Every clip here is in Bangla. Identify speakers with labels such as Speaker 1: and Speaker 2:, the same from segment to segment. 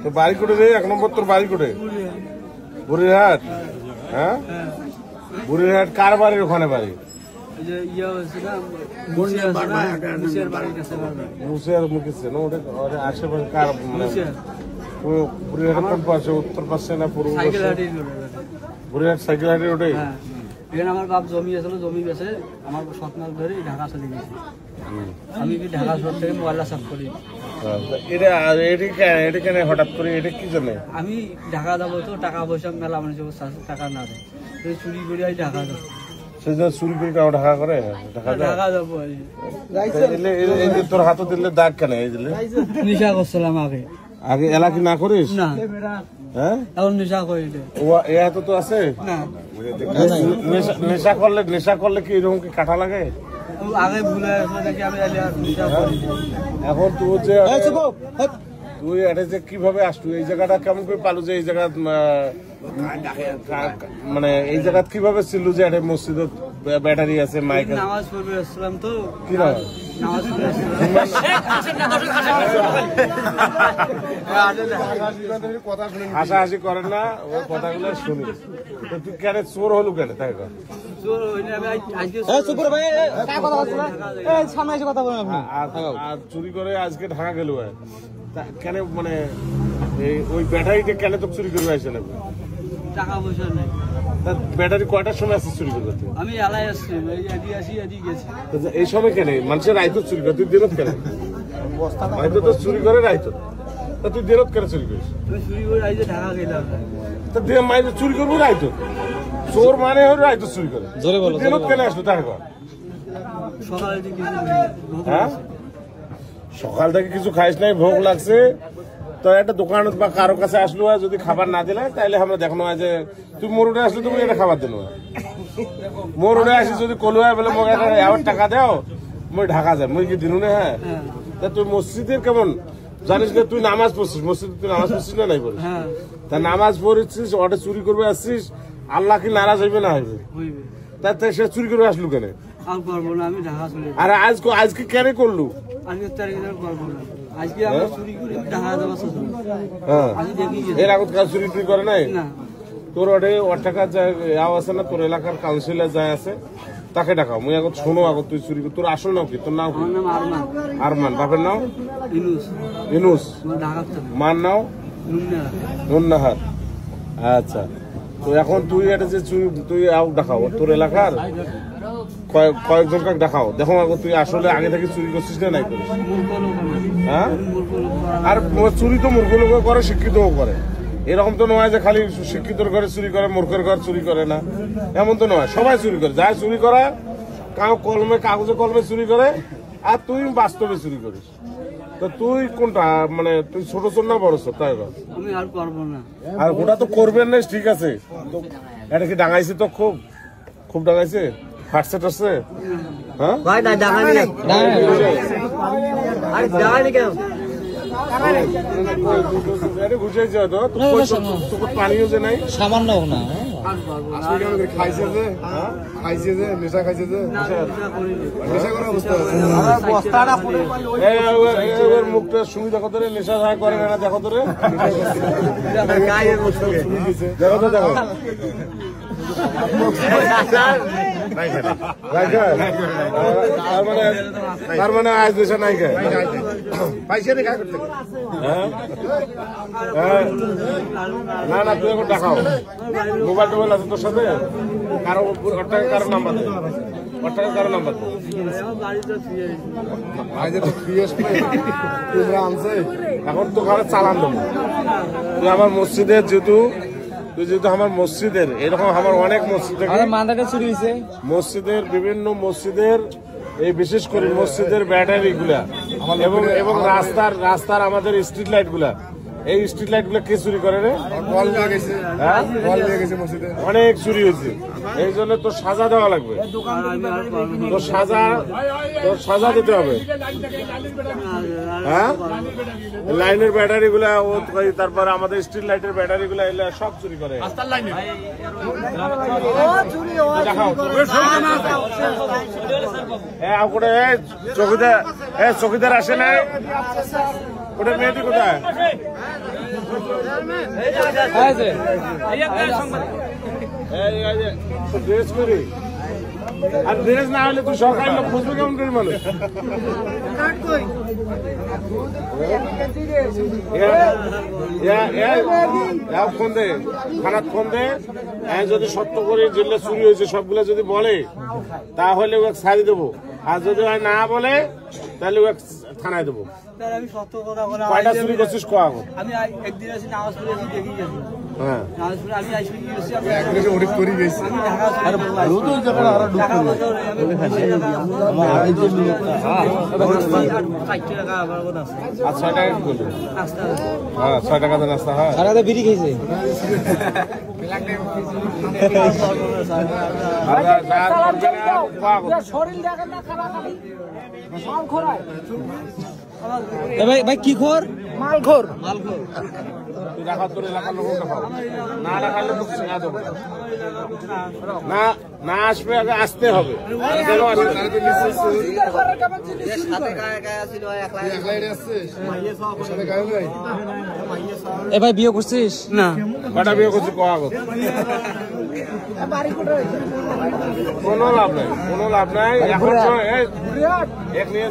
Speaker 1: তো বাড়ি করে রে 1 নম্বর তোর বাড়ি করে বুড়িরহাট। হ্যাঁ বুড়িরহাট কার বাড়ির ওখানে বাড়ি? মুসিয়ার মুখেছে না ওটা আশেপাশে কার বুড়িরহাটের কোন পাশে উত্তর পাশে না পূর্ব পাশে? বুড়িরহাট সাইকেল হাটে ওটাই।
Speaker 2: এখানে আমার বাপ জমি আছে, জমি বেছে আমার সৎমাস ধরে ঢাকা চলে গেছে। আমি কি ঢাকা শহর থেকে মোবাইলটা সাফ করি।
Speaker 1: এটা কেন হঠাৎ করে এটা কি জন্য?
Speaker 2: আমি ঢাকা যাবো তো টাকা পয়সা মেলা মানুষ টাকা না দেয়, চুরি করে আমি ঢাকা যাবো।
Speaker 1: সেজন্য চুরি করে ঢাকা করে
Speaker 2: ঢাকা যাবো।
Speaker 1: তোর হাতে দিলে দাগ কেন? এই দিলে
Speaker 2: নেশা করছিলাম আগে।
Speaker 1: আগে এলাকি না করিস
Speaker 2: না?
Speaker 1: হ্যাঁ
Speaker 2: এখন নেশা করি
Speaker 1: এ হাতে তো আছে
Speaker 2: না।
Speaker 1: নেশা করলে কি এরকম কি কাটা লাগে?
Speaker 2: আগে ভুলে নাকি আমি নেশা করি।
Speaker 1: এখন তুই এটা যে কিভাবে আসলু, এই জায়গাটা কেমন করে পালু যে এই জায়গা মানে এই জায়গা কিভাবে ছিল যে একটা মসজিদত ব্যাটারি আছে মাইক আছে?
Speaker 2: নামাজ পড়বে আসলাম তো।
Speaker 1: কি নামাজ?
Speaker 2: নামাজ পড়বে
Speaker 1: হাসাহাসি করেন না, ওর কথাগুলো শুনি। তো তুই কেন চোর হলু কেন? তাই আর চুরি করে আজকে ঢাকা গেল কেন? মানে ওই ব্যাটারিটা কেন তো চুরি করবে আসে না?
Speaker 2: টাকা পয়সা নেই।
Speaker 1: ব্যাটারি কয়টার সময় আসছে চুরি করবে?
Speaker 2: আমি এলাই আসছি, এদিকে গেছি।
Speaker 1: এই সময় কেন মানুষের রাইত চুরি করে? তুই দিনত কেন? রাইত তো চুরি করে রাইত, তা তুই দিনত কেন চুরি করিস?
Speaker 2: চুরি করে রাইতে ঢাকা গেলাম।
Speaker 1: তা মাইতে চুরি করবো রাইত? চোর মানে রাইত চুরি করে। দিনত কেন আসলো? তার
Speaker 2: সকালে
Speaker 1: হ্যাঁ সকাল থেকে কিছু খাইস নাই, ভোগ লাগছে, তো একটা দোকান বা কারো কাছে আসলো যদি খাবার না দিলে তাইলে আমরা দেখানো হয় যে তুই মোড়ে আসলে তুমি এটা খাবার দিল। মোড়ে আসি যদি কলু হয় বলে মোক আবার টাকা দাও, মই ঢাকা যাই, মই কি দিনু না? হ্যাঁ তা তুই মসজিদের কেমন জানিস না? তুই নামাজ পড়ছিস মসজিদে, তুই নামাজ পড়ছিস না? নাই পড়িস? তা নামাজ পড়েছিস, ওটা চুরি করবে আসছিস, আল্লাহ কি নারাজ হইবে না হইবে? তাই সে চুরি করে আসলু কেন? আরে আজকে কেন করলু? এর আগত কাজ চুরি টুরি করে নাই? তোর ওর টাকা যাও আছে না, তোর এলাকার কাউন্সিলর যায় আছে, তাকে ডাকাও। মুই আগত শোনো, আগত তুই চুরি তোর আসল নাম কি? তোর নাম কি? আরমান। বাপের নাম ইনুস। মার নাও নুন্নাহার। আচ্ছা, তো এখন তুই এটা যে চুরি তুই দেখাও তোর এলাকার কয়েকজনকে দেখাও, দেখো তুই আসলে আগে থেকে চুরি করছিস না নাই করিস? হ্যাঁ আর চুরি তো মূর্খ লোক করে, শিক্ষিতও করে। এরকম তো নয় যে খালি শিক্ষিতর ঘরে চুরি করে মূর্খের ঘর চুরি করে না, এমন তো নয়। সবাই চুরি করে, যাই চুরি করা কাগজে কলমে চুরি করে, আর তুই বাস্তবে চুরি করিস। তো তুই কোনটা মানে তুই ছোট চোর না বড় চোর? তাই
Speaker 2: আমি আর করবো না।
Speaker 1: আর ওটা তো করবেন না, ঠিক আছে। এটা কি ডাঙাইছে? তো খুব ডাঙাইছে, ফাটছে টাটছে? হ্যাঁ বুঝাইছে হয়তো পানিও যে নাই
Speaker 3: সামান্য না
Speaker 1: খাইছে যে খাইছে যে নেশা খাইছে যে নেশা করার অবস্থা মুখটা শুনি দেখো তোরে, নেশা করে না দেখো তোরে, দেখো তো দেখো তার মানে আজ নেশা নাই খায় পাইছে রে করতে। না না তুই এখন দেখাও, মোবাইল টোবাইল আছে তোর সাথে? কারো কারো নাম্বার দে, কারো নাম্বার দে। এখন তো কারো চালান দেবো। তুই আমার মসজিদের যেহেতু আমার মসজিদের এরকম আমার অনেক মসজিদ মসজিদের বিভিন্ন মসজিদের এই বিশেষ করে মসজিদের ব্যাটারি গুলা এবং রাস্তার আমাদের স্ট্রিট লাইট গুলা, এই স্ট্রিট লাইট গুলা কে চুরি করে রে? অনেক চুরি হয়েছে, এই জন্য তোর সাজা দেওয়া লাগবে। তোর সাজা দিতে হবে। হ্যাঁ লাইনের ব্যাটারি গুলা, তারপর আমাদের স্ট্রিট লাইটের ব্যাটারি গুলা এগুলা সব চুরি করে। চকিদার আসে নাই? ওটা মেয়েটি কোথায়? ড্রেস করি আর ড্রেস না হলে তুই সরকারি লোক খুঁজবে কেমন করে মানুষ ফোন দে থানাত ফোন দে যদি সত্য করে যেগুলো চুরি হয়েছে সবগুলো যদি বলে তাহলে ওকে ছাড়ি দেবো আর যদি না বলে তাহলে ওকে থানায় দেবো
Speaker 2: আমি সত্য কথা বলা
Speaker 1: কয়টা চুরি করছিস কোয়া
Speaker 2: আমি একদিন আসি নামাজ পড়ে আসি দেখি গেছি
Speaker 1: হ্যাঁ
Speaker 2: নামাজ পড়ে আমি আইসি গেছি আমি
Speaker 3: অনেক করে গেছি
Speaker 1: আর 6 টাকা কি করলি হ্যাঁ 6 টাকা নাস্তা হয়
Speaker 2: সারাতে বিড়ি খেয়েছে ভাই কি খোর মাল খোর
Speaker 1: তুই রাখা তোর এলাকার লোক দেখাও না রাখালে তো চিনা দেবো না না আসবে আগে আসতে হবে
Speaker 2: এ ভাই বিয়ে করছিস না
Speaker 1: কটা বিয়ে করছিস কোয়া কোনো লাভ নাই কোনো লাভ নাই এখন এক নিয়ে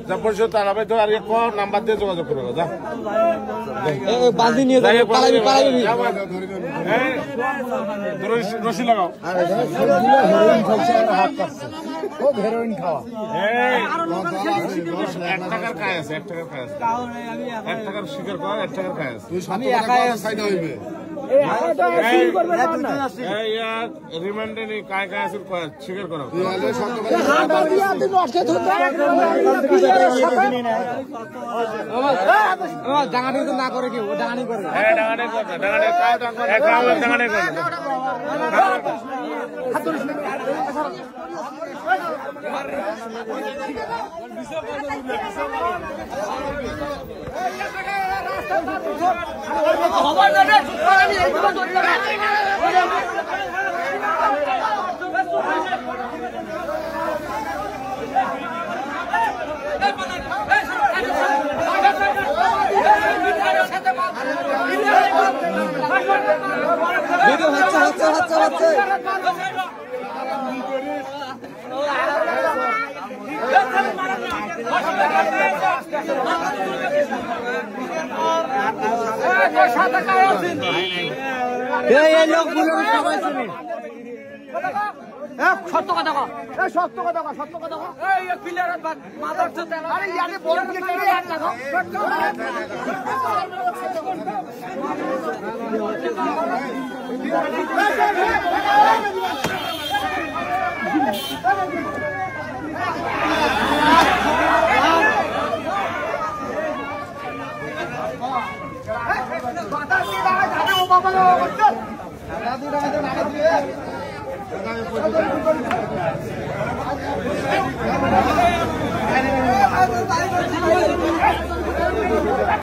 Speaker 1: যা পরিষদ তারাবে তো আর এক নাম্বার দিয়ে যোগাযোগ করবে যা
Speaker 2: বালতি নিয়ে যাবে পালাবি
Speaker 1: রশি লাগাও
Speaker 3: হেরোইন খাওয়া
Speaker 1: 1 টাকার কাজ আছে 1 টাকার কাজ আছে 1 টাকার স্বীকার কর 1 টাকার কাজ আছে
Speaker 3: আমি একাই সাইড হইবে
Speaker 1: রিমান্ডে নেই কায় কায় আছে স্বীকার করো
Speaker 2: ডাঙানি না করে কি ডাঙানি করে
Speaker 4: সত্য কথা সত্য কথা সত্য কথা